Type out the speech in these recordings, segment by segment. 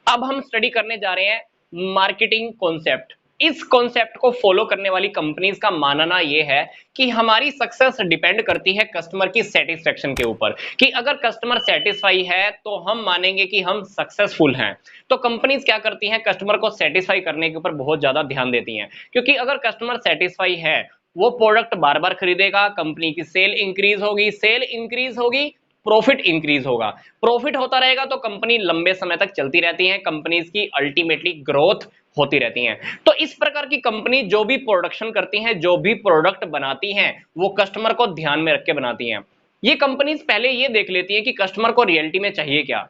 अब हम स्टडी करने जा रहे हैं मार्केटिंग कॉन्सेप्ट। इस कॉन्सेप्ट को फॉलो करने वाली कंपनीज का मानना यह है कि हमारी सक्सेस डिपेंड करती है कस्टमर की सेटिस्फेक्शन के ऊपर, कि अगर कस्टमर सेटिस्फाई है तो हम मानेंगे कि हम सक्सेसफुल हैं। तो कंपनीज क्या करती हैं, कस्टमर को सेटिस्फाई करने के ऊपर बहुत ज्यादा ध्यान देती हैं, क्योंकि अगर कस्टमर सेटिस्फाई है, वो प्रोडक्ट बार बार खरीदेगा, कंपनी की सेल इंक्रीज होगी, सेल इंक्रीज होगी, प्रॉफिट इंक्रीज होगा, प्रॉफिट होता रहेगा तो कंपनी लंबे समय तक चलती रहती है, कंपनीज की अल्टीमेटली ग्रोथ होती रहती हैं। तो इस प्रकार की कंपनी जो भी प्रोडक्शन करती हैं, जो भी प्रोडक्ट बनाती हैं, वो कस्टमर को ध्यान में रख के बनाती हैं। ये कंपनीज पहले ये देख लेती है कि कस्टमर को रियलिटी में चाहिए क्या,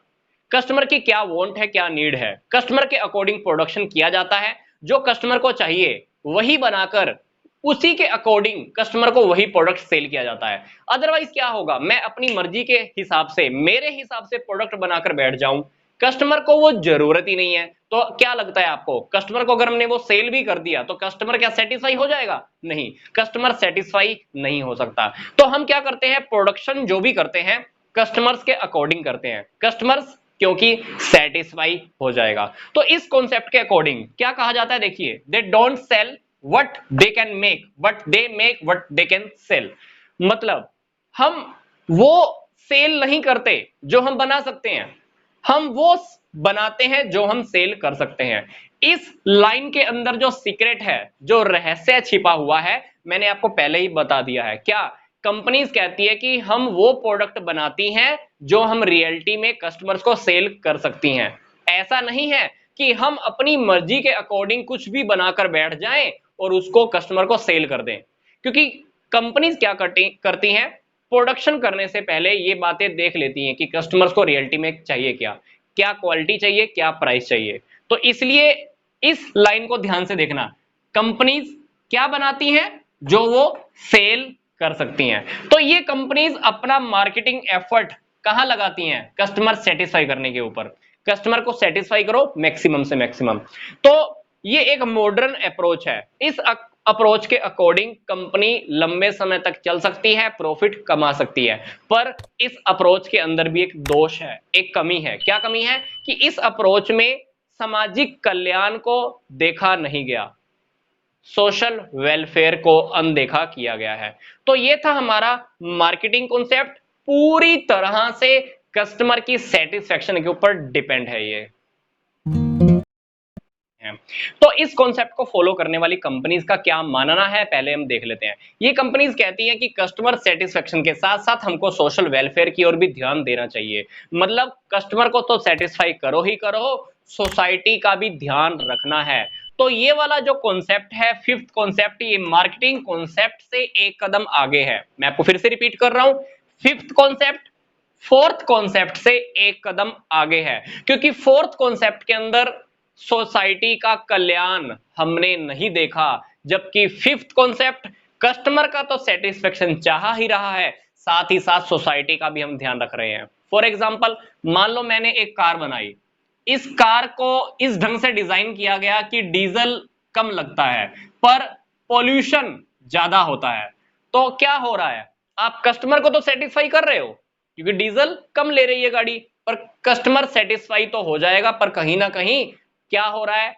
कस्टमर की क्या वांट है, क्या नीड है, कस्टमर के अकॉर्डिंग प्रोडक्शन किया जाता है, जो कस्टमर को चाहिए वही बनाकर उसी के अकॉर्डिंग कस्टमर को वही प्रोडक्ट सेल किया जाता है। अदरवाइज क्या होगा, मैं अपनी मर्जी के हिसाब से, मेरे हिसाब से प्रोडक्ट बनाकर बैठ जाऊं, कस्टमर को वो जरूरत ही नहीं है, तो क्या लगता है आपको, कस्टमर को अगर हमने वो सेल भी कर दिया तो कस्टमर क्या सेटिस्फाई हो जाएगा? नहीं, कस्टमर सेटिस्फाई नहीं हो सकता। तो हम क्या करते हैं, प्रोडक्शन जो भी करते हैं कस्टमर्स के अकॉर्डिंग करते हैं, कस्टमर्स क्योंकि सेटिस्फाई हो जाएगा। तो इस कॉन्सेप्ट के अकॉर्डिंग क्या कहा जाता है, देखिए, they don't sell what they can make but they make what they can sell. मतलब हम वो सेल नहीं करते जो हम बना सकते हैं, हम वो बनाते हैं जो हम सेल कर सकते हैं। इस लाइन के अंदर जो सीक्रेट है, जो रहस्य छिपा हुआ है, मैंने आपको पहले ही बता दिया है। क्या कंपनीज कहती है कि हम वो प्रोडक्ट बनाती हैं जो हम रियलिटी में कस्टमर्स को सेल कर सकती हैं। ऐसा नहीं है कि हम अपनी मर्जी के अकॉर्डिंग कुछ भी बनाकर बैठ जाएं और उसको कस्टमर को सेल कर दें, क्योंकि कंपनीज क्या करती हैं, प्रोडक्शन करने से पहले ये बातें देख लेती हैं कि कस्टमर्स को रियलिटी में चाहिए क्या, क्या क्वालिटी चाहिए, क्या प्राइस चाहिए। तो इसलिए इस लाइन को ध्यान से देखना, कंपनीज क्या बनाती हैं जो वो सेल कर सकती हैं। तो ये कंपनीज अपना मार्केटिंग एफर्ट कहां लगाती हैं, कस्टमर सेटिस्फाई करने के ऊपर, कस्टमर को सेटिस्फाई करो मैक्सिमम से मैक्सिमम। तो ये एक मॉडर्न अप्रोच है। इस अप्रोच के अकॉर्डिंग कंपनी लंबे समय तक चल सकती है, प्रॉफिट कमा सकती है। पर इस अप्रोच के अंदर भी एक दोष है, एक कमी है। क्या कमी है कि इस अप्रोच में सामाजिक कल्याण को देखा नहीं गया, सोशल वेलफेयर को अनदेखा किया गया है। तो ये था हमारा मार्केटिंग कॉन्सेप्ट, पूरी तरह से कस्टमर की सेटिस्फेक्शन के ऊपर डिपेंड है ये। तो इस कॉन्सेप्ट को फॉलो करने वाली कंपनीज का क्या मानना है, पहले हम देख लेते हैं। ये कंपनीज कहती हैं कि कस्टमर सेटिस्फेक्शन के साथ साथ हमको सोशल वेलफेयर की ओर भी ध्यान देना चाहिए। मतलब कस्टमर को तो सेटिस्फाई करो ही करो, सोसाइटी का भी ध्यान रखना है। तो ये वाला जो कॉन्सेप्ट है, फिफ्थ कॉन्सेप्ट, ये मार्केटिंग कॉन्सेप्ट से एक कदम आगे है। मैं आपको फिर से रिपीट कर रहा हूं, फिफ्थ कॉन्सेप्ट फोर्थ कॉन्सेप्ट से एक कदम आगे है, क्योंकि फोर्थ कॉन्सेप्ट के अंदर सोसाइटी का कल्याण हमने नहीं देखा, जबकि फिफ्थ कॉन्सेप्ट कस्टमर का तो सेटिस्फेक्शन चाह ही रहा है, साथ ही साथ सोसाइटी का भी हम ध्यान रख रहे हैं। फॉर एग्जांपल, मान लो मैंने एक कार बनाई, इस कार को इस ढंग से डिजाइन किया गया कि डीजल कम लगता है पर पॉल्यूशन ज्यादा होता है। तो क्या हो रहा है, आप कस्टमर को तो सेटिस्फाई कर रहे हो क्योंकि डीजल कम ले रही है गाड़ी, पर कस्टमर सेटिस्फाई तो हो जाएगा, पर कहीं ना कहीं क्या हो रहा है,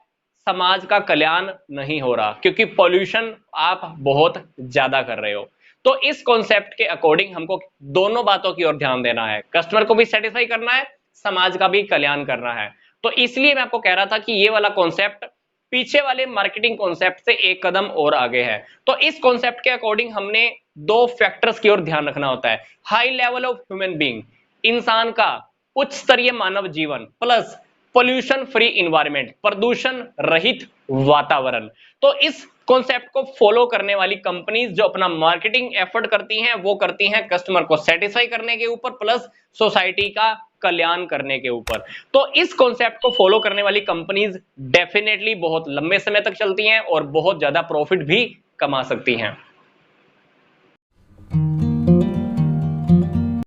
समाज का कल्याण नहीं हो रहा, क्योंकि पॉल्यूशन आप बहुत ज्यादा कर रहे हो। तो इस कॉन्सेप्ट के अकॉर्डिंग हमको दोनों बातों की ओर ध्यान देना है, कस्टमर को भी सेटिस्फाई करना है, समाज का भी कल्याण करना है। तो इसलिए मैं आपको कह रहा था कि ये वाला कॉन्सेप्ट पीछे वाले मार्केटिंग कॉन्सेप्ट से एक कदम और आगे है। तो इस कॉन्सेप्ट के अकॉर्डिंग हमने दो फैक्टर्स की ओर ध्यान रखना होता है, high level of human being, इंसान का उच्च स्तरीय मानव जीवन, प्लस पोल्यूशन फ्री इन्वायरमेंट, प्रदूषण रहित वातावरण। तो इस कॉन्सेप्ट को फॉलो करने वाली कंपनीज जो अपना मार्केटिंग एफर्ट करती हैं, वो करती हैं कस्टमर को सेटिस्फाई करने के ऊपर, प्लस सोसाइटी का कल्याण करने के ऊपर। तो इस कॉन्सेप्ट को फॉलो करने वाली कंपनीज डेफिनेटली बहुत लंबे समय तक चलती हैं और बहुत ज्यादा प्रॉफिट भी कमा सकती हैं।